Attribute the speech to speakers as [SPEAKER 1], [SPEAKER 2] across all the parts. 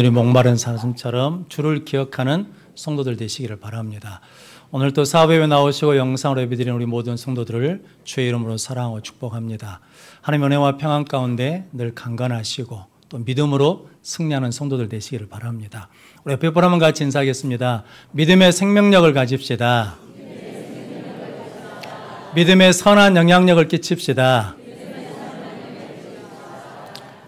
[SPEAKER 1] 목마른 사슴처럼 주를 기억하는 성도들 되시기를 바랍니다. 오늘 또 사업에 나오시고 영상으로 예배드리는 우리 모든 성도들을 주의 이름으로 사랑하고 축복합니다. 하나님의 은혜와 평안 가운데 늘 강건하시고 또 믿음으로 승리하는 성도들 되시기를 바랍니다. 우리 옆에 분 한번 같이 인사하겠습니다. 믿음의 생명력을 가집시다. 믿음의 선한 영향력을 끼칩시다.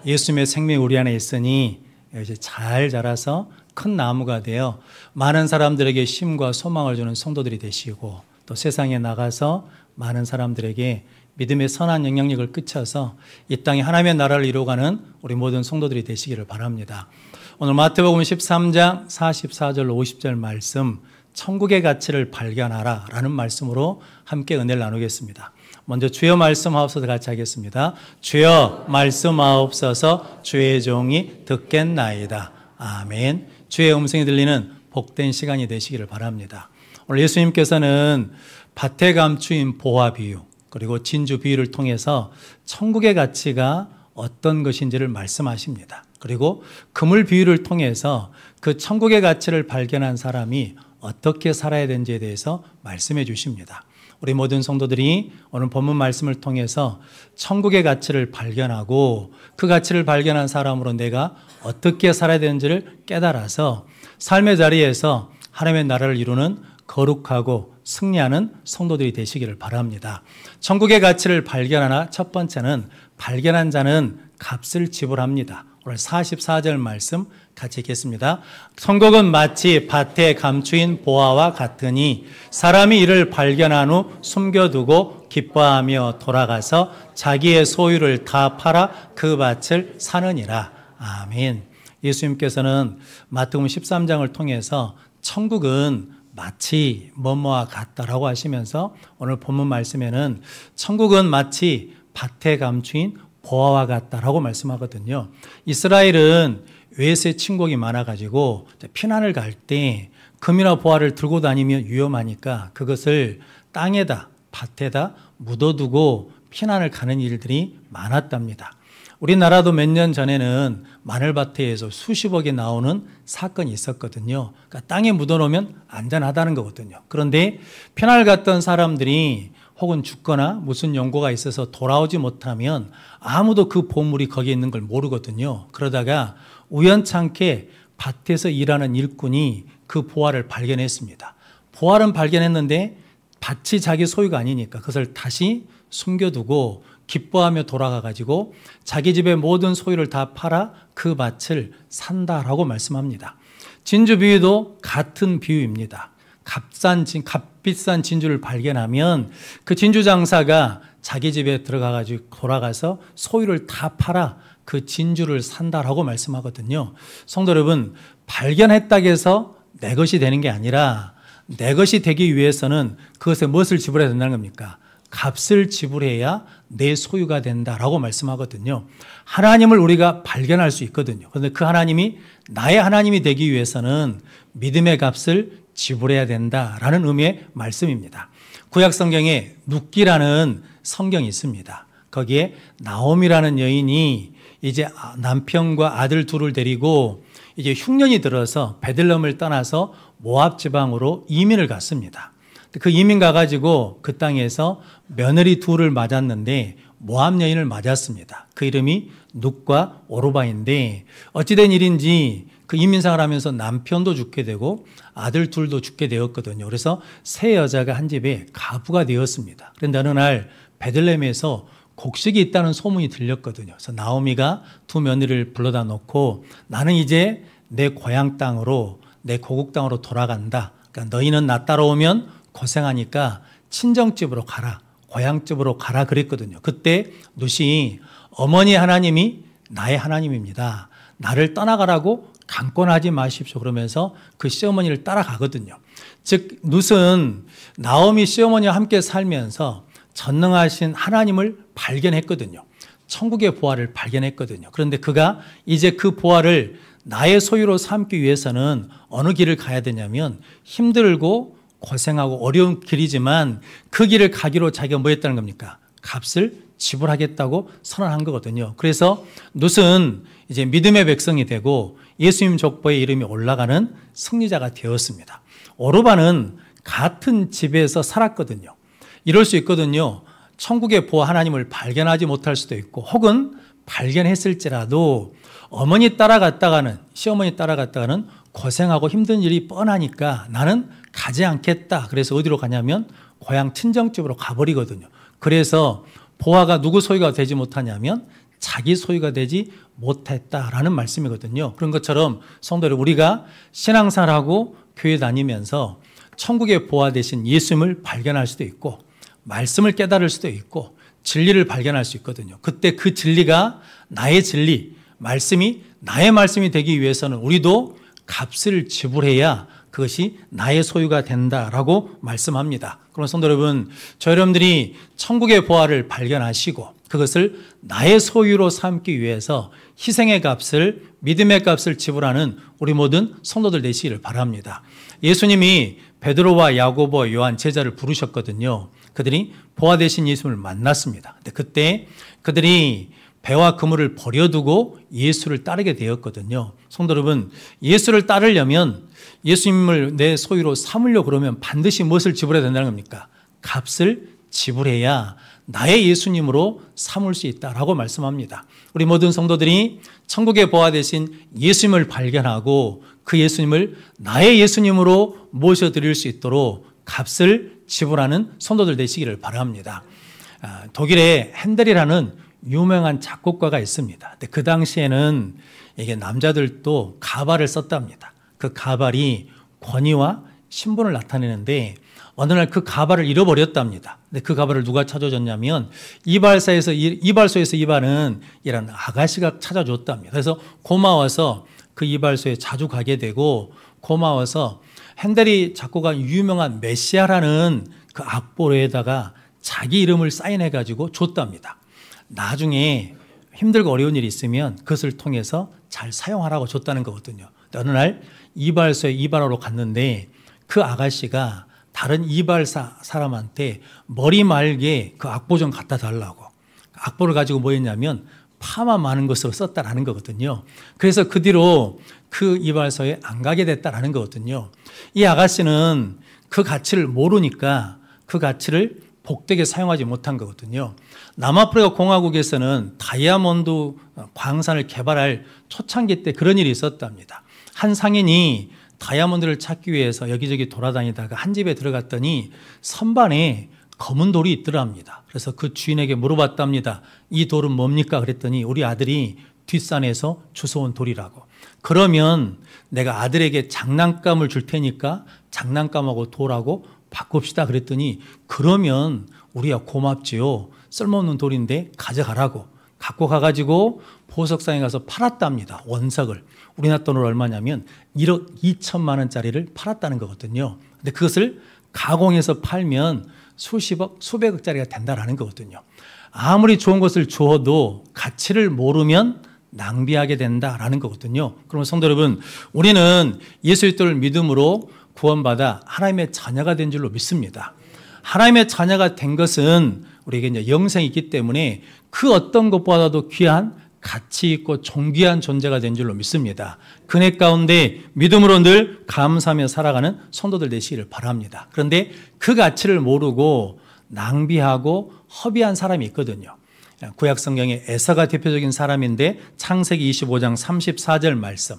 [SPEAKER 1] 예수님의 생명이 우리 안에 있으니 이제 잘 자라서 큰 나무가 되어 많은 사람들에게 힘과 소망을 주는 성도들이 되시고 또 세상에 나가서 많은 사람들에게 믿음의 선한 영향력을 끼쳐서 이 땅에 하나님의 나라를 이루어가는 우리 모든 성도들이 되시기를 바랍니다. 오늘 마태복음 13장 44절 50절 말씀, 천국의 가치를 발견하라 라는 말씀으로 함께 은혜를 나누겠습니다. 먼저 주여 말씀하옵소서 같이 하겠습니다. 주여 말씀하옵소서 주의 종이 듣겠나이다. 아멘. 주의 음성이 들리는 복된 시간이 되시기를 바랍니다. 오늘 예수님께서는 밭에 감추인 보화 비유 그리고 진주 비유를 통해서 천국의 가치가 어떤 것인지를 말씀하십니다. 그리고 그물 비유를 통해서 그 천국의 가치를 발견한 사람이 어떻게 살아야 되는지에 대해서 말씀해 주십니다. 우리 모든 성도들이 오늘 본문 말씀을 통해서 천국의 가치를 발견하고 그 가치를 발견한 사람으로 내가 어떻게 살아야 되는지를 깨달아서 삶의 자리에서 하나님의 나라를 이루는 거룩하고 승리하는 성도들이 되시기를 바랍니다. 천국의 가치를 발견하나 첫 번째는 발견한 자는 값을 지불합니다. 오늘 44절 말씀 같이 읽겠습니다. 천국은 마치 밭에 감추인 보화와 같으니 사람이 이를 발견한 후 숨겨두고 기뻐하며 돌아가서 자기의 소유를 다 팔아 그 밭을 사느니라. 아멘. 예수님께서는 마태복음 13장을 통해서 천국은 마치 뭐뭐와 같다라고 하시면서 오늘 본문 말씀에는 천국은 마치 밭에 감추인 보화와 같다라고 말씀하거든요. 이스라엘은 외세 침공이 많아가지고 피난을 갈 때 금이나 보화를 들고 다니면 위험하니까 그것을 땅에다 밭에다 묻어두고 피난을 가는 일들이 많았답니다. 우리나라도 몇 년 전에는 마늘밭에서 수십억이 나오는 사건이 있었거든요. 그러니까 땅에 묻어놓으면 안전하다는 거거든요. 그런데 피난을 갔던 사람들이 혹은 죽거나 무슨 연고가 있어서 돌아오지 못하면 아무도 그 보물이 거기에 있는 걸 모르거든요. 그러다가 우연찮게 밭에서 일하는 일꾼이 그 보화를 발견했습니다. 보화는 발견했는데 밭이 자기 소유가 아니니까 그것을 다시 숨겨두고 기뻐하며 돌아가가지고 자기 집의 모든 소유를 다 팔아 그 밭을 산다라고 말씀합니다. 진주 비유도 같은 비유입니다. 값비싼 진주를 발견하면 그 진주 장사가 자기 집에 들어가가지고 돌아가서 소유를 다 팔아 그 진주를 산다라고 말씀하거든요. 성도 여러분, 발견했다고 해서 내 것이 되는 게 아니라 내 것이 되기 위해서는 그것에 무엇을 지불해야 된다는 겁니까? 값을 지불해야 내 소유가 된다라고 말씀하거든요. 하나님을 우리가 발견할 수 있거든요. 그런데 그 하나님이 나의 하나님이 되기 위해서는 믿음의 값을 지불해야 된다라는 의미의 말씀입니다. 구약 성경에 룻기라는 성경이 있습니다. 거기에 나옴이라는 여인이 이제 남편과 아들 둘을 데리고 이제 흉년이 들어서 베들레헴을 떠나서 모압 지방으로 이민을 갔습니다. 그 이민 가가지고 그 땅에서 며느리 둘을 맞았는데 모압 여인을 맞았습니다. 그 이름이 룻과 오르바인데 어찌된 일인지 그 이민생활 하면서 남편도 죽게 되고 아들 둘도 죽게 되었거든요. 그래서 세 여자가 한 집에 가부가 되었습니다. 그런데 어느 날 베들레헴에서 곡식이 있다는 소문이 들렸거든요. 그래서 나오미가 두 며느리를 불러다 놓고 나는 이제 내 고향 땅으로 내 고국 땅으로 돌아간다. 그러니까 너희는 나 따라오면 고생하니까 친정집으로 가라. 고향집으로 가라 그랬거든요. 그때 룻이 어머니 하나님이 나의 하나님입니다. 나를 떠나가라고 강권하지 마십시오. 그러면서 그 시어머니를 따라가거든요. 즉 룻은 나오미 시어머니와 함께 살면서 전능하신 하나님을 발견했거든요. 천국의 보화를 발견했거든요. 그런데 그가 이제 그 보화를 나의 소유로 삼기 위해서는 어느 길을 가야 되냐면 힘들고 고생하고 어려운 길이지만 그 길을 가기로 자기가 뭐 했다는 겁니까? 값을 지불하겠다고 선언한 거거든요. 그래서 룻은 이제 믿음의 백성이 되고 예수님 족보에 이름이 올라가는 승리자가 되었습니다. 오르반은 같은 집에서 살았거든요. 이럴 수 있거든요. 천국의 보아 하나님을 발견하지 못할 수도 있고, 혹은 발견했을지라도 어머니 따라갔다가는, 시어머니 따라갔다가는 고생하고 힘든 일이 뻔하니까 나는 가지 않겠다. 그래서 어디로 가냐면 고향 친정집으로 가버리거든요. 그래서 보아가 누구 소유가 되지 못하냐면 자기 소유가 되지 못했다라는 말씀이거든요. 그런 것처럼 성도 여러분, 우리가 신앙생활하고 교회 다니면서 천국의 보아 되신 예수님을 발견할 수도 있고, 말씀을 깨달을 수도 있고, 진리를 발견할 수 있거든요. 그때 그 진리가 나의 진리, 말씀이 나의 말씀이 되기 위해서는 우리도 값을 지불해야 그것이 나의 소유가 된다라고 말씀합니다. 그럼 성도 여러분, 저 여러분들이 천국의 보아를 발견하시고 그것을 나의 소유로 삼기 위해서 희생의 값을, 믿음의 값을 지불하는 우리 모든 성도들 되시기를 바랍니다. 예수님이 베드로와 야고보, 요한 제자를 부르셨거든요. 그들이 보아 되신 예수님을 만났습니다. 근데 그때 그들이 배와 그물을 버려두고 예수를 따르게 되었거든요. 성도 여러분, 예수를 따르려면, 예수님을 내 소유로 삼으려고 그러면 반드시 무엇을 지불해야 된다는 겁니까? 값을 지불해야 나의 예수님으로 삼을 수 있다라고 말씀합니다. 우리 모든 성도들이 천국의 보아 되신 예수님을 발견하고 그 예수님을 나의 예수님으로 모셔드릴 수 있도록 값을 지불하는 성도들 되시기를 바랍니다. 독일에 핸델이라는 유명한 작곡가가 있습니다. 근데 그 당시에는 이게 남자들도 가발을 썼답니다. 그 가발이 권위와 신분을 나타내는데 어느 날 그 가발을 잃어버렸답니다. 근데 그 가발을 누가 찾아줬냐면 이발소에서 일하는 아가씨가 찾아줬답니다. 그래서 고마워서 그 이발소에 자주 가게 되고, 고마워서 핸델이 작곡한 유명한 메시아라는 그 악보에다가 자기 이름을 사인해가지고 줬답니다. 나중에 힘들고 어려운 일이 있으면 그것을 통해서 잘 사용하라고 줬다는 거거든요. 어느 날 이발소에 이발하러 갔는데 그 아가씨가 다른 이발사 사람한테 머리 말게 그 악보 좀 갖다 달라고, 악보를 가지고 뭐 했냐면 파마 많은 것으로 썼다라는 거거든요. 그래서 그 뒤로 그 이발소에 안 가게 됐다라는 거거든요. 이 아가씨는 그 가치를 모르니까 그 가치를 복되게 사용하지 못한 거거든요. 남아프리카 공화국에서는 다이아몬드 광산을 개발할 초창기 때 그런 일이 있었답니다. 한 상인이 다이아몬드를 찾기 위해서 여기저기 돌아다니다가 한 집에 들어갔더니 선반에 검은 돌이 있더랍니다. 그래서 그 주인에게 물어봤답니다. 이 돌은 뭡니까? 그랬더니 우리 아들이 뒷산에서 주워온 돌이라고. 그러면 내가 아들에게 장난감을 줄 테니까 장난감하고 돌하고 바꿉시다. 그랬더니 그러면 우리야 고맙지요. 쓸모없는 돌인데 가져가라고. 갖고 가가지고 보석상에 가서 팔았답니다. 원석을. 우리나라 돈으로 얼마냐면 1억 2천만 원짜리를 팔았다는 거거든요. 근데 그것을 가공해서 팔면 수십억, 수백억짜리가 된다라는 거거든요. 아무리 좋은 것을 주어도 가치를 모르면 낭비하게 된다라는 거거든요. 그러면 성도 여러분, 우리는 예수 그리스도를 믿음으로 구원받아 하나님의 자녀가 된 줄로 믿습니다. 하나님의 자녀가 된 것은 우리에게 이제 영생이 있기 때문에 그 어떤 것보다도 귀한 가치 있고 존귀한 존재가 된 줄로 믿습니다. 그네 가운데 믿음으로 늘 감사하며 살아가는 성도들 되시기를 바랍니다. 그런데 그 가치를 모르고 낭비하고 허비한 사람이 있거든요. 구약 성경에 에서가 대표적인 사람인데 창세기 25장 34절 말씀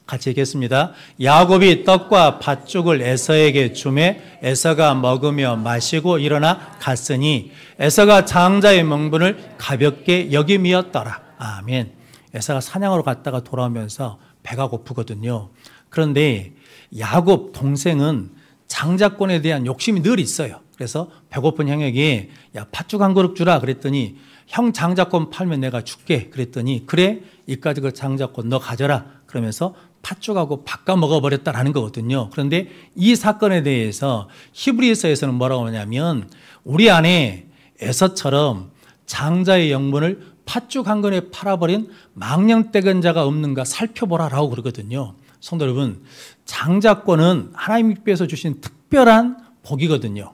[SPEAKER 1] 같이 읽겠습니다. 야곱이 떡과 팥죽을 에서에게 주매 에서가 먹으며 마시고 일어나 갔으니 에서가 장자의 명분을 가볍게 여김이었더라. 아멘. 에서가 사냥하러 갔다가 돌아오면서 배가 고프거든요. 그런데 야곱 동생은 장자권에 대한 욕심이 늘 있어요. 그래서 배고픈 형에게 야 팥죽 한 그릇 주라 그랬더니 형 장자권 팔면 내가 줄게 그랬더니 그래 이까지 그 장자권 너 가져라 그러면서 팥죽하고 바꿔 먹어버렸다라는 거거든요. 그런데 이 사건에 대해서 히브리서에서는 뭐라고 하냐면 우리 안에 에서처럼 장자의 영분을 팥죽 한 근에 팔아버린 망령되은 자가 없는가 살펴보라라고 그러거든요. 성도 여러분, 장자권은 하나님께서 주신 특별한 복이거든요.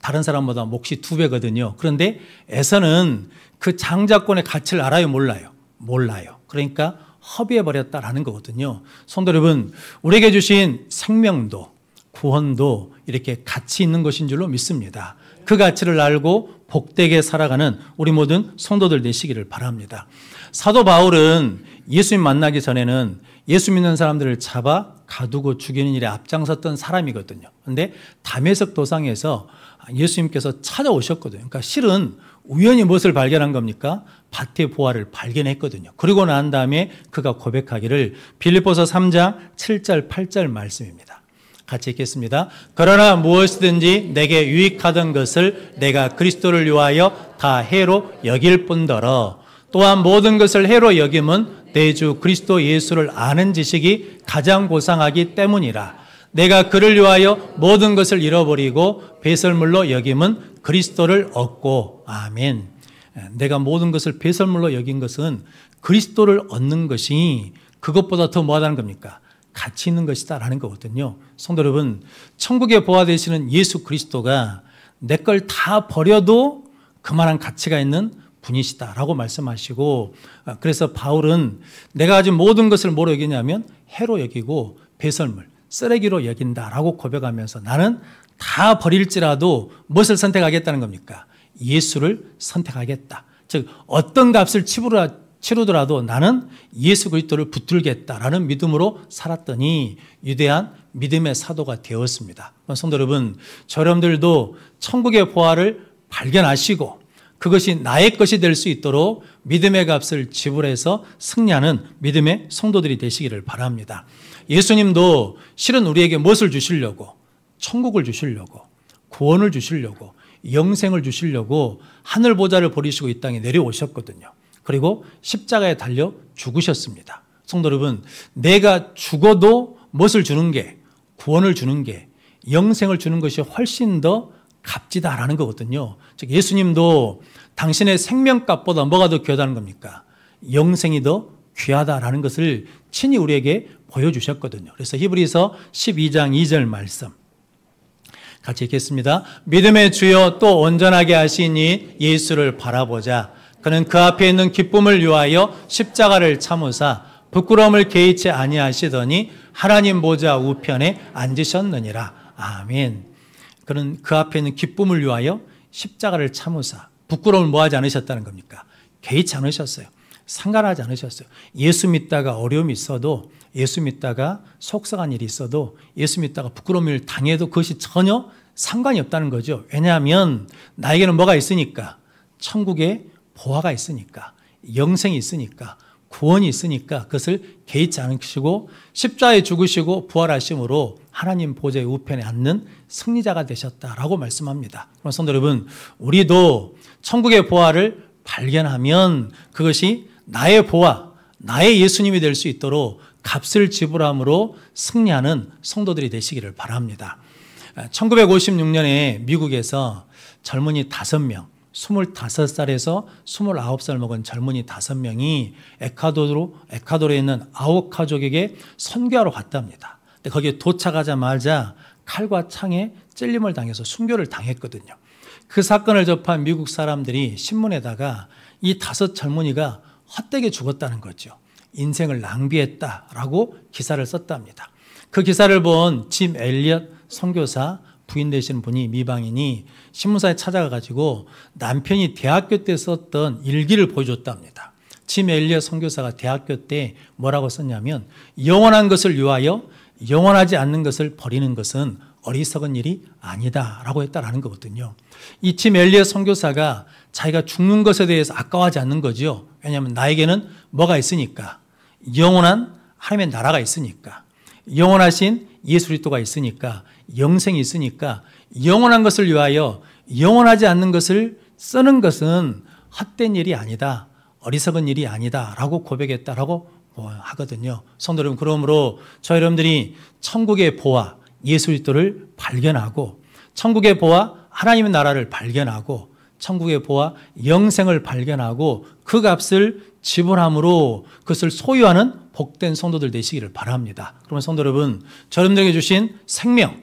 [SPEAKER 1] 다른 사람보다 몫이 2배거든요. 그런데 에서는 그 장자권의 가치를 알아요, 몰라요? 몰라요. 그러니까 허비해버렸다라는 거거든요. 성도 여러분, 우리에게 주신 생명도 구원도 이렇게 가치 있는 것인 줄로 믿습니다. 그 가치를 알고 복되게 살아가는 우리 모든 성도들 되시기를 바랍니다. 사도 바울은 예수님 만나기 전에는 예수 믿는 사람들을 잡아 가두고 죽이는 일에 앞장섰던 사람이거든요. 그런데 다메섹 도상에서 예수님께서 찾아오셨거든요. 그러니까 실은 우연히 무엇을 발견한 겁니까? 밭의 보화를 발견했거든요. 그리고 난 다음에 그가 고백하기를 빌립보서 3장 7절 8절 말씀입니다. 같이 읽겠습니다. 그러나 무엇이든지 내게 유익하던 것을 내가 그리스도를 위하여 다 해로 여길 뿐더러 또한 모든 것을 해로 여김은 내 주 그리스도 예수를 아는 지식이 가장 고상하기 때문이라. 내가 그를 위하여 모든 것을 잃어버리고 배설물로 여김은 그리스도를 얻고. 아멘. 내가 모든 것을 배설물로 여긴 것은 그리스도를 얻는 것이 그것보다 더 뭐하다는 겁니까? 가치 있는 것이다라는 거거든요. 성도 여러분, 천국의 보화 되시는 예수 그리스도가 내 걸 다 버려도 그만한 가치가 있는 분이시다라고 말씀하시고, 그래서 바울은 내가 가진 모든 것을 뭐로 여기냐면 해로 여기고 배설물, 쓰레기로 여긴다라고 고백하면서 나는 다 버릴지라도 무엇을 선택하겠다는 겁니까? 예수를 선택하겠다. 즉 어떤 값을 치르더라도 나는 예수 그리스도를 붙들겠다라는 믿음으로 살았더니 위대한 믿음의 사도가 되었습니다. 성도 여러분, 여러분들도 천국의 보화를 발견하시고 그것이 나의 것이 될 수 있도록 믿음의 값을 지불해서 승리하는 믿음의 성도들이 되시기를 바랍니다. 예수님도 실은 우리에게 무엇을 주시려고? 천국을 주시려고, 구원을 주시려고, 영생을 주시려고 하늘 보좌를 버리시고 이 땅에 내려오셨거든요. 그리고 십자가에 달려 죽으셨습니다. 성도 여러분, 내가 죽어도 무엇을 주는 게, 구원을 주는 게, 영생을 주는 것이 훨씬 더 값지다라는 거거든요. 즉 예수님도 당신의 생명값보다 뭐가 더 귀하다는 겁니까? 영생이 더 귀하다라는 것을 친히 우리에게 보여주셨거든요. 그래서 히브리서 12장 2절 말씀 같이 읽겠습니다. 믿음의 주여 또 온전하게 하시니 예수를 바라보자. 그는 그 앞에 있는 기쁨을 위하여 십자가를 참으사 부끄러움을 개의치 아니하시더니 하나님 보좌 우편에 앉으셨느니라. 아멘. 그는 그 앞에 있는 기쁨을 위하여 십자가를 참으사 부끄러움을 뭐하지 않으셨다는 겁니까? 개의치 않으셨어요. 상관하지 않으셨어요. 예수 믿다가 어려움이 있어도, 예수 믿다가 속상한 일이 있어도, 예수 믿다가 부끄러움을 당해도 그것이 전혀 상관이 없다는 거죠. 왜냐하면 나에게는 뭐가 있으니까? 천국에 보화가 있으니까, 영생이 있으니까, 구원이 있으니까 그것을 개의치 않으시고 십자가에 죽으시고 부활하심으로 하나님 보좌의 우편에 앉는 승리자가 되셨다라고 말씀합니다. 그럼 성도 여러분, 우리도 천국의 보화를 발견하면 그것이 나의 보화, 나의 예수님이 될 수 있도록 값을 지불함으로 승리하는 성도들이 되시기를 바랍니다. 1956년에 미국에서 젊은이 5명, 25살에서 29살 먹은 젊은이 5명이 에콰도르에 있는 아우카족에게 선교하러 갔답니다. 근데 거기에 도착하자마자 칼과 창에 찔림을 당해서 순교를 당했거든요. 그 사건을 접한 미국 사람들이 신문에다가 이 5 젊은이가 헛되게 죽었다는 거죠. 인생을 낭비했다라고 기사를 썼답니다. 그 기사를 본 짐 엘리엇 선교사 부인 되시는 분이, 미방인이 신문사에 찾아가가지고 남편이 대학교 때 썼던 일기를 보여줬답니다. 짐 엘리엇 선교사가 대학교 때 뭐라고 썼냐면, 영원한 것을 위하여 영원하지 않는 것을 버리는 것은 어리석은 일이 아니다라고 했다라는 거거든요. 이 짐 엘리엇 선교사가 자기가 죽는 것에 대해서 아까워하지 않는 거죠. 왜냐하면 나에게는 뭐가 있으니까, 영원한 하나님의 나라가 있으니까, 영원하신 예수 그리스도가 있으니까, 영생이 있으니까 영원한 것을 위하여 영원하지 않는 것을 쓰는 것은 헛된 일이 아니다, 어리석은 일이 아니다 라고 고백했다라고 하거든요. 성도 여러분, 그러므로 저 여러분들이 천국의 보화 예수 그리스도를 발견하고, 천국의 보화 하나님의 나라를 발견하고, 천국의 보화 영생을 발견하고 그 값을 지불함으로 그것을 소유하는 복된 성도들 되시기를 바랍니다. 그러면 성도 여러분, 여러분들에게 주신 생명,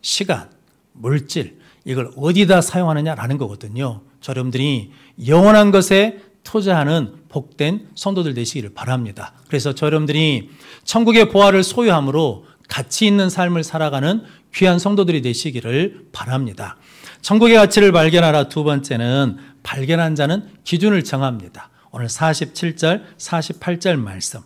[SPEAKER 1] 시간, 물질, 이걸 어디다 사용하느냐라는 거거든요. 여러분들이 영원한 것에 투자하는 복된 성도들 되시기를 바랍니다. 그래서 여러분들이 천국의 보화를 소유함으로 가치 있는 삶을 살아가는 귀한 성도들이 되시기를 바랍니다. 천국의 가치를 발견하라. 두 번째는 발견한 자는 기준을 정합니다. 오늘 47절, 48절 말씀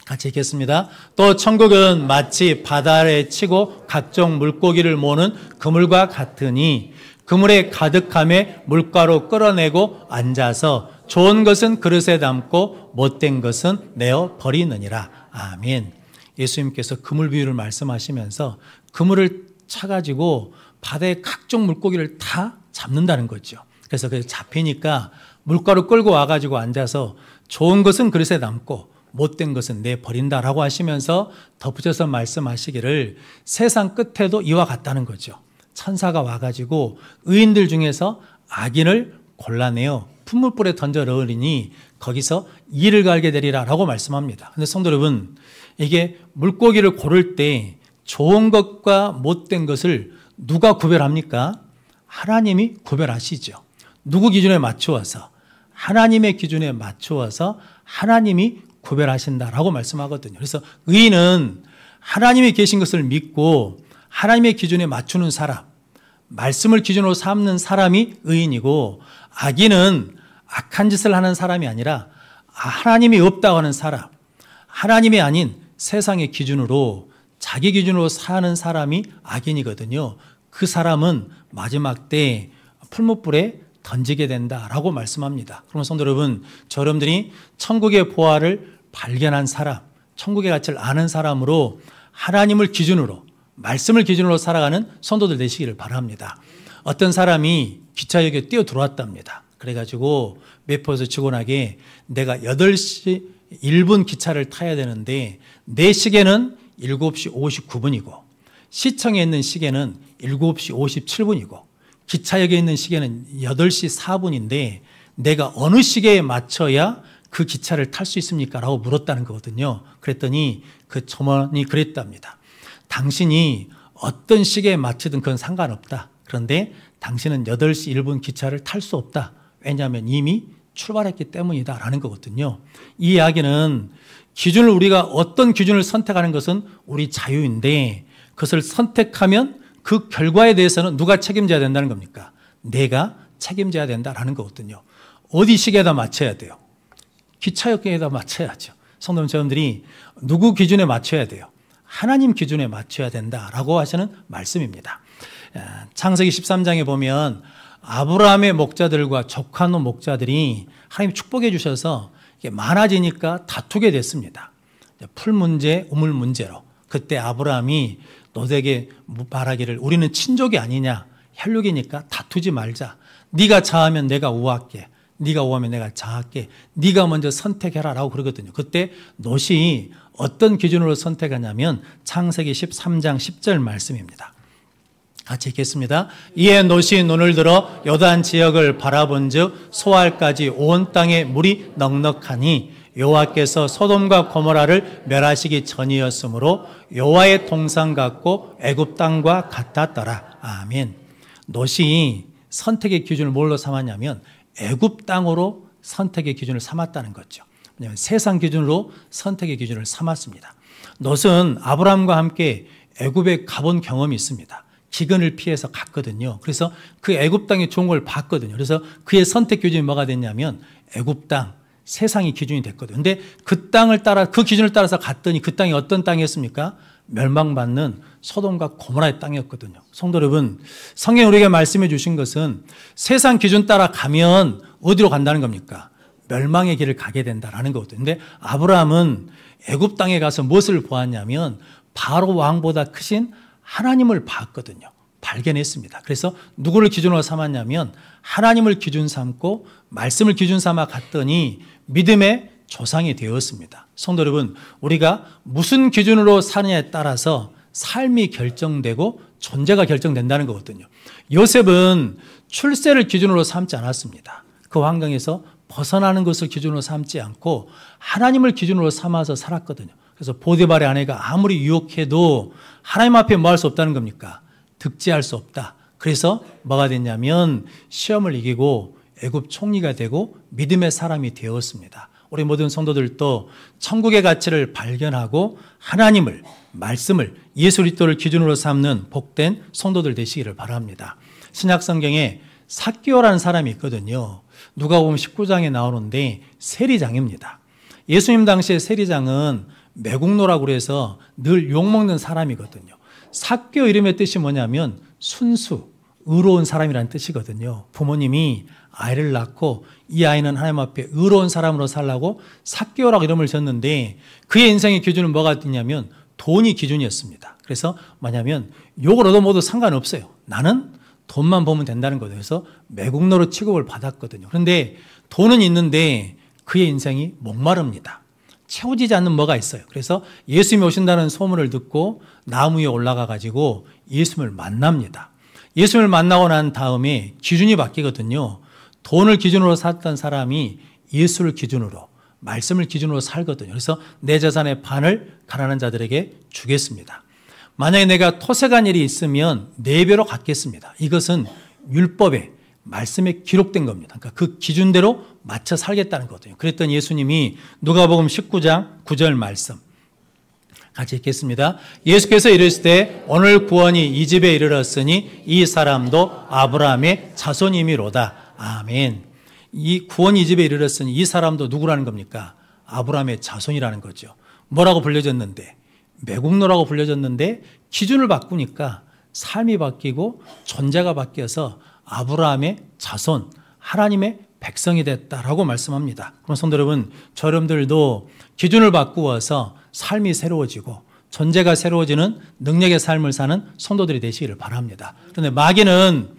[SPEAKER 1] 같이 읽겠습니다. 또 천국은 마치 바다에 치고 각종 물고기를 모으는 그물과 같으니 그물에 가득함에 물가로 끌어내고 앉아서 좋은 것은 그릇에 담고 못된 것은 내어 버리느니라. 아멘. 예수님께서 그물 비유를 말씀하시면서 그물을 차가지고 바다의 각종 물고기를 다 잡는다는 거죠. 그래서 그 잡히니까 물가로 끌고 와가지고 앉아서 좋은 것은 그릇에 담고 못된 것은 내버린다라고 하시면서 덧붙여서 말씀하시기를 세상 끝에도 이와 같다는 거죠. 천사가 와가지고 의인들 중에서 악인을 골라내어 풀무불에 던져 넣으리니 거기서 이를 갈게 되리라 라고 말씀합니다. 그런데 성도 여러분, 이게 물고기를 고를 때 좋은 것과 못된 것을 누가 구별합니까? 하나님이 구별하시죠. 누구 기준에 맞추어서? 하나님의 기준에 맞추어서 하나님이 구별하신다라고 말씀하거든요. 그래서 의인은 하나님이 계신 것을 믿고 하나님의 기준에 맞추는 사람, 말씀을 기준으로 삼는 사람이 의인이고, 악인은 악한 짓을 하는 사람이 아니라 하나님이 없다고 하는 사람, 하나님이 아닌 세상의 기준으로 자기 기준으로 사는 사람이 악인이거든요. 그 사람은 마지막 때 풀무불에 던지게 된다라고 말씀합니다. 그러면 성도 여러분, 여러분들이 천국의 보화를 발견한 사람, 천국의 가치를 아는 사람으로 하나님을 기준으로, 말씀을 기준으로 살아가는 성도들 되시기를 바랍니다. 어떤 사람이 기차역에 뛰어 들어왔답니다. 그래가지고 매포에서 직원에게 내가 8시 1분 기차를 타야 되는데 내 시계는 7시 59분이고 시청에 있는 시계는 7시 57분이고 기차역에 있는 시계는 8시 4분인데 내가 어느 시계에 맞춰야 그 기차를 탈 수 있습니까? 라고 물었다는 거거든요. 그랬더니 그 점원이 그랬답니다. 당신이 어떤 시계에 맞추든 그건 상관없다. 그런데 당신은 8시 1분 기차를 탈 수 없다. 왜냐하면 이미 출발했기 때문이다 라는 거거든요. 이 이야기는 기준을, 우리가 어떤 기준을 선택하는 것은 우리 자유인데 그것을 선택하면 그 결과에 대해서는 누가 책임져야 된다는 겁니까? 내가 책임져야 된다라는 거거든요. 어디 시계에다 맞춰야 돼요? 기차역에다 맞춰야죠. 성도님 여러분들이 누구 기준에 맞춰야 돼요? 하나님 기준에 맞춰야 된다라고 하시는 말씀입니다. 창세기 13장에 보면 아브라함의 목자들과 족하는 목자들이 하나님 축복해 주셔서 많아지니까 다투게 됐습니다. 풀 문제, 우물 문제로. 그때 아브라함이 너에게 말하기를 우리는 친족이 아니냐, 혈육이니까 다투지 말자. 네가 좌하면 내가 우할게, 네가 우하면 내가 좌할게, 네가 먼저 선택해라 라고 그러거든요. 그때 롯이 어떤 기준으로 선택하냐면 창세기 13장 10절 말씀입니다. 같이 읽겠습니다. 이에 롯이 눈을 들어 요단 지역을 바라본즉 소알까지 온 땅에 물이 넉넉하니 여호와께서 소돔과 고모라를 멸하시기 전이었으므로 여호와의 동산 같고 애굽 땅과 같았더라. 아멘. 롯이 선택의 기준을 뭘로 삼았냐면 애굽 땅으로 선택의 기준을 삼았다는 거죠. 왜냐하면 세상 기준으로 선택의 기준을 삼았습니다. 롯은 아브라함과 함께 애굽에 가본 경험이 있습니다. 기근을 피해서 갔거든요. 그래서 그 애굽 땅이 좋은 걸 봤거든요. 그래서 그의 선택 기준이 뭐가 됐냐면 애굽 땅, 세상이 기준이 됐거든요. 근데 그 땅을 따라, 그 기준을 따라서 갔더니 그 땅이 어떤 땅이었습니까? 멸망받는 소돔과 고모라의 땅이었거든요. 성도 여러분, 성경 우리에게 말씀해 주신 것은 세상 기준 따라 가면 어디로 간다는 겁니까? 멸망의 길을 가게 된다라는 거거든요. 근데 아브라함은 애굽 땅에 가서 무엇을 보았냐면 바로 왕보다 크신 하나님을 봤거든요. 발견했습니다. 그래서 누구를 기준으로 삼았냐면 하나님을 기준 삼고 말씀을 기준 삼아 갔더니 믿음의 조상이 되었습니다. 성도 여러분, 우리가 무슨 기준으로 사느냐에 따라서 삶이 결정되고 존재가 결정된다는 거거든요. 요셉은 출세를 기준으로 삼지 않았습니다. 그 환경에서 벗어나는 것을 기준으로 삼지 않고 하나님을 기준으로 삼아서 살았거든요. 그래서 보디발의 아내가 아무리 유혹해도 하나님 앞에 뭐 할 수 없다는 겁니까? 득지할 수 없다. 그래서 뭐가 됐냐면 시험을 이기고 애굽 총리가 되고 믿음의 사람이 되었습니다. 우리 모든 성도들도 천국의 가치를 발견하고 하나님을, 말씀을, 예수 그리스도를 기준으로 삼는 복된 성도들 되시기를 바랍니다. 신약 성경에 삭개오라는 사람이 있거든요. 누가복음 19장에 나오는데 세리장입니다. 예수님 당시에 세리장은 매국노라고 그래서 늘 욕먹는 사람이거든요. 삭개오 이름의 뜻이 뭐냐면 순수, 의로운 사람이라는 뜻이거든요. 부모님이 아이를 낳고 이 아이는 하나님 앞에 의로운 사람으로 살라고 삭개오라고 이름을 졌는데 그의 인생의 기준은 뭐가 있냐면 돈이 기준이었습니다. 그래서 뭐냐면 욕을 얻어먹어도 상관없어요. 나는 돈만 보면 된다는 거죠. 그래서 매국노로 취급을 받았거든요. 그런데 돈은 있는데 그의 인생이 목마릅니다. 채워지지 않는 뭐가 있어요. 그래서 예수님이 오신다는 소문을 듣고 나무 위에 올라가 가지고 예수님을 만납니다. 예수님을 만나고 난 다음에 기준이 바뀌거든요. 돈을 기준으로 살던 사람이 예수를 기준으로, 말씀을 기준으로 살거든요. 그래서 내 재산의 반을 가난한 자들에게 주겠습니다. 만약에 내가 토색한 일이 있으면 4배로 갚겠습니다. 이것은 율법에, 말씀에 기록된 겁니다. 그러니까 그 기준대로 맞춰 살겠다는 거거든요. 그랬더니 예수님이 누가복음 19장 9절 말씀 같이 읽겠습니다. 예수께서 이르시되 오늘 구원이 이 집에 이르렀으니 이 사람도 아브라함의 자손이미로다. 아멘. 이 구원이 이 집에 이르렀으니 이 사람도 누구라는 겁니까? 아브라함의 자손이라는 거죠. 뭐라고 불려졌는데? 매국노라고 불려졌는데 기준을 바꾸니까 삶이 바뀌고 존재가 바뀌어서 아브라함의 자손, 하나님의 백성이 됐다라고 말씀합니다. 그럼 성도 여러분, 저 여러분들도 기준을 바꾸어서 삶이 새로워지고 존재가 새로워지는 능력의 삶을 사는 성도들이 되시기를 바랍니다. 그런데 마귀는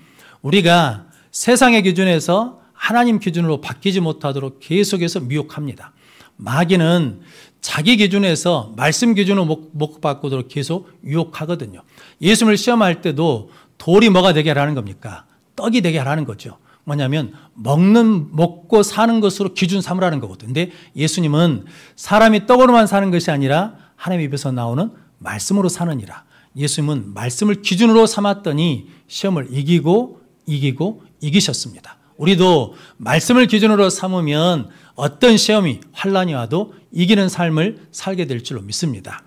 [SPEAKER 1] 우리가 세상의 기준에서 하나님 기준으로 바뀌지 못하도록 계속해서 미혹합니다. 마귀는 자기 기준에서 말씀 기준으로 못 바꾸도록 계속 유혹하거든요. 예수님을 시험할 때도 돌이 뭐가 되게 하라는 겁니까? 떡이 되게 하라는 거죠. 뭐냐면 먹고 사는 것으로 기준 삼으라는 거거든요. 근데 예수님은 사람이 떡으로만 사는 것이 아니라 하나님 입에서 나오는 말씀으로 사느니라. 예수님은 말씀을 기준으로 삼았더니 시험을 이기셨습니다. 우리도 말씀을 기준으로 삼으면 어떤 시험이 환난이 와도 이기는 삶을 살게 될 줄로 믿습니다.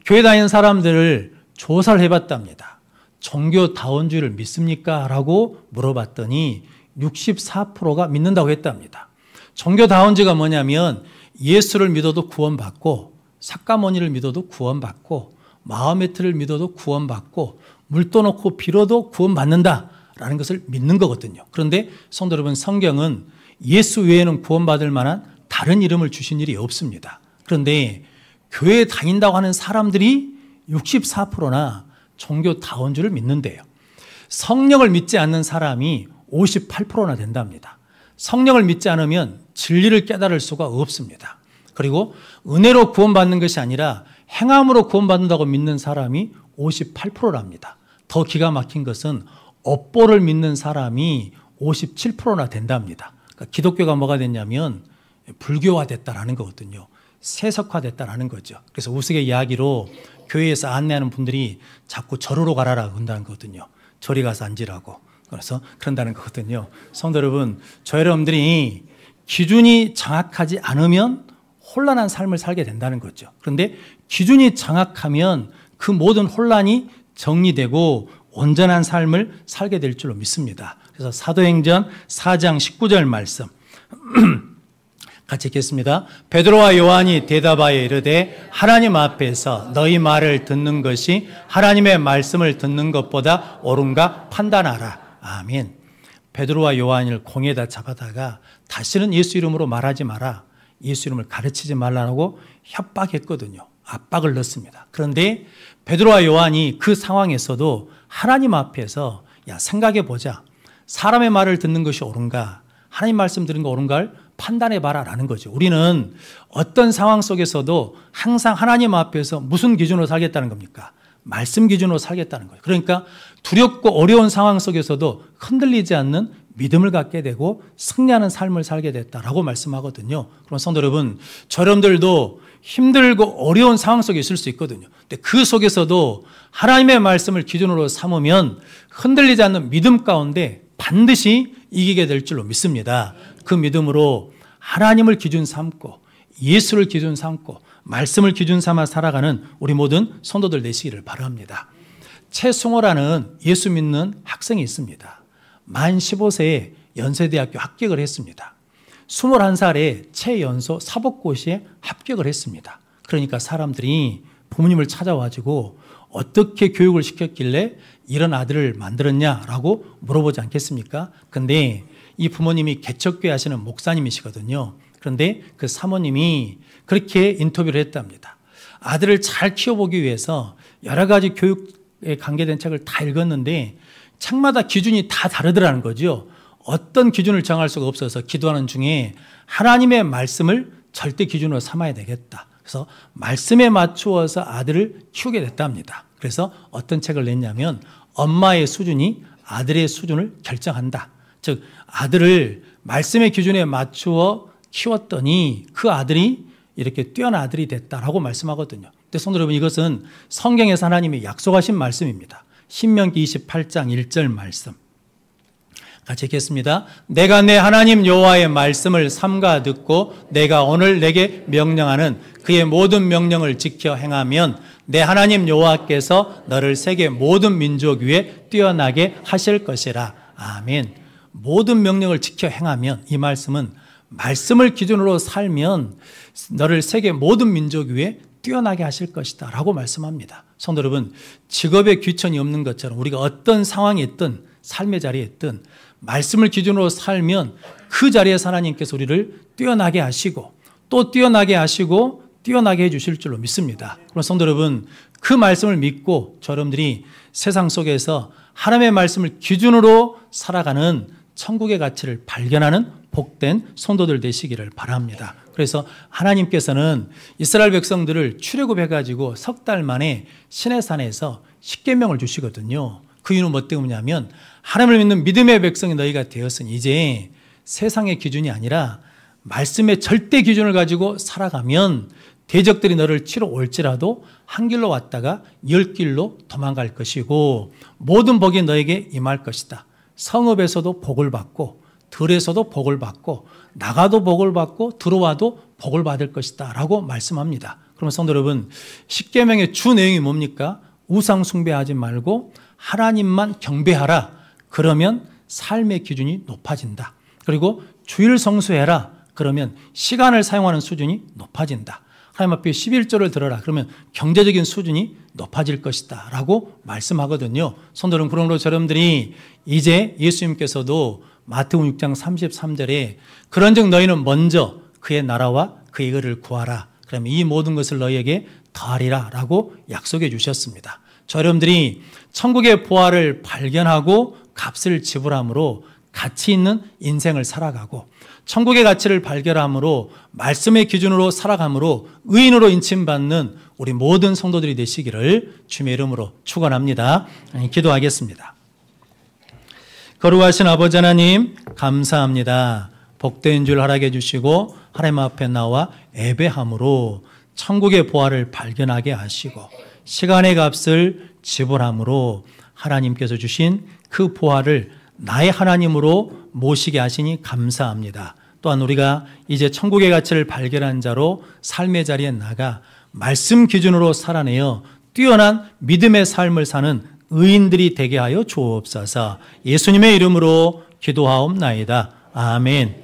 [SPEAKER 1] 교회 다니는 사람들을 조사를 해봤답니다. 종교다원주의를 믿습니까? 라고 물어봤더니 64%가 믿는다고 했답니다. 종교다원주의가 뭐냐면 예수를 믿어도 구원받고 삭가모니를 믿어도 구원받고 마호메트를 믿어도 구원받고 물 떠놓고 빌어도 구원받는다라는 것을 믿는 거거든요. 그런데 성도 여러분, 성경은 예수 외에는 구원받을 만한 다른 이름을 주신 일이 없습니다. 그런데 교회에 다닌다고 하는 사람들이 64%나 종교다원주의를 믿는데요. 성령을 믿지 않는 사람이 58%나 된답니다. 성령을 믿지 않으면 진리를 깨달을 수가 없습니다. 그리고 은혜로 구원받는 것이 아니라 행함으로 구원받는다고 믿는 사람이 58%랍니다. 더 기가 막힌 것은 업보를 믿는 사람이 57%나 된답니다. 그러니까 기독교가 뭐가 됐냐면 불교화됐다라는 거거든요. 세속화됐다라는 거죠. 그래서 우스갯이야기로 교회에서 안내하는 분들이 자꾸 절으로 가라라고 한다는 거거든요. 저리 가서 앉으라고. 그래서 그런다는 거거든요. 성도 여러분, 저 여러분들이 기준이 정확하지 않으면 혼란한 삶을 살게 된다는 거죠. 그런데 기준이 정확하면 그 모든 혼란이 정리되고 온전한 삶을 살게 될 줄로 믿습니다. 그래서 사도행전 4장 19절 말씀 같이 읽겠습니다. 베드로와 요한이 대답하여 이르되 하나님 앞에서 너희 말을 듣는 것이 하나님의 말씀을 듣는 것보다 옳은가 판단하라. 아멘. 베드로와 요한을 공에다 잡아다가 다시는 예수 이름으로 말하지 마라. 예수 이름을 가르치지 말라고 협박했거든요. 압박을 넣습니다. 그런데 베드로와 요한이 그 상황에서도 하나님 앞에서 야, 생각해 보자. 사람의 말을 듣는 것이 옳은가? 하나님 말씀 들은 거 옳은가를 판단해 봐라라는 거죠. 우리는 어떤 상황 속에서도 항상 하나님 앞에서 무슨 기준으로 살겠다는 겁니까? 말씀 기준으로 살겠다는 거예요. 그러니까 두렵고 어려운 상황 속에서도 흔들리지 않는 믿음을 갖게 되고 승리하는 삶을 살게 됐다라고 말씀하거든요. 그럼 성도 여러분, 저러분들도 힘들고 어려운 상황 속에 있을 수 있거든요. 근데 그 속에서도 하나님의 말씀을 기준으로 삼으면 흔들리지 않는 믿음 가운데 반드시 이기게 될 줄로 믿습니다. 그 믿음으로 하나님을 기준 삼고 예수를 기준 삼고 말씀을 기준 삼아 살아가는 우리 모든 성도들 되시기를 바랍니다. 최승호라는 예수 믿는 학생이 있습니다. 만 15세에 연세대학교 합격을 했습니다. 21살에 최연소 사법고시에 합격을 했습니다. 그러니까 사람들이 부모님을 찾아와가지고 어떻게 교육을 시켰길래 이런 아들을 만들었냐라고 물어보지 않겠습니까? 근데 이 부모님이 개척교회 하시는 목사님이시거든요. 그런데 그 사모님이 그렇게 인터뷰를 했답니다. 아들을 잘 키워보기 위해서 여러 가지 교육에 관계된 책을 다 읽었는데 책마다 기준이 다 다르더라는 거죠. 어떤 기준을 정할 수가 없어서 기도하는 중에 하나님의 말씀을 절대 기준으로 삼아야 되겠다. 그래서 말씀에 맞추어서 아들을 키우게 됐답니다. 그래서 어떤 책을 냈냐면 엄마의 수준이 아들의 수준을 결정한다. 즉 아들을 말씀의 기준에 맞추어 키웠더니 그 아들이 이렇게 뛰어난 아들이 됐다라고 말씀하거든요. 근데 성도 여러분, 이것은 성경에서 하나님이 약속하신 말씀입니다. 신명기 28장 1절 말씀 같이 읽겠습니다. 내가 내 하나님 여호와의 말씀을 삼가 듣고 내가 오늘 내게 명령하는 그의 모든 명령을 지켜 행하면 내 하나님 여호와께서 너를 세계 모든 민족 위에 뛰어나게 하실 것이라. 아멘. 모든 명령을 지켜 행하면, 이 말씀은 말씀을 기준으로 살면 너를 세계 모든 민족 위에 뛰어나게 하실 것이다 라고 말씀합니다. 성도 여러분, 직업에 귀천이 없는 것처럼 우리가 어떤 상황에 있든 삶의 자리에 있든 말씀을 기준으로 살면 그 자리에서 하나님께서 우리를 뛰어나게 하시고 또 뛰어나게 하시고 뛰어나게 해주실 줄로 믿습니다. 그럼 성도 여러분, 그 말씀을 믿고 여러분들이 세상 속에서 하나님의 말씀을 기준으로 살아가는 천국의 가치를 발견하는 복된 성도들 되시기를 바랍니다. 그래서 하나님께서는 이스라엘 백성들을 출애굽해가지고 석 달 만에 시내산에서 십계명을 주시거든요. 그 이유는 뭐 때문이냐면 하나님을 믿는 믿음의 백성이 너희가 되었으니 이제 세상의 기준이 아니라 말씀의 절대 기준을 가지고 살아가면 대적들이 너를 치러 올지라도 한 길로 왔다가 10길로 도망갈 것이고 모든 복이 너에게 임할 것이다. 성읍에서도 복을 받고 들에서도 복을 받고 나가도 복을 받고 들어와도 복을 받을 것이다 라고 말씀합니다. 그러면 성도 여러분, 십계명의 주 내용이 뭡니까? 우상 숭배하지 말고 하나님만 경배하라. 그러면 삶의 기준이 높아진다. 그리고 주일 성수해라. 그러면 시간을 사용하는 수준이 높아진다. 하나님 앞에 11조를 들어라. 그러면 경제적인 수준이 높아질 것이다 라고 말씀하거든요. 성도 여러분, 그러므로 여러분들이 이제 예수님께서도 마태복음 6장 33절에 그런즉 너희는 먼저 그의 나라와 그의 의를 구하라. 그러면 이 모든 것을 너희에게 더하리라 라고 약속해 주셨습니다. 여러분들이 천국의 보화를 발견하고 값을 지불함으로 가치 있는 인생을 살아가고 천국의 가치를 발견함으로 말씀의 기준으로 살아감으로 의인으로 인침받는 우리 모든 성도들이 되시기를 주님의 이름으로 축원합니다. 기도하겠습니다. 거룩하신 아버지 하나님, 감사합니다. 복된 줄 허락해 주시고 하나님 앞에 나와 예배함으로 천국의 보화를 발견하게 하시고 시간의 값을 지불함으로 하나님께서 주신 그 보화를 나의 하나님으로 모시게 하시니 감사합니다. 또한 우리가 이제 천국의 가치를 발견한 자로 삶의 자리에 나가 말씀 기준으로 살아내어 뛰어난 믿음의 삶을 사는 의인들이 되게 하여 주옵소서. 예수님의 이름으로 기도하옵나이다. 아멘.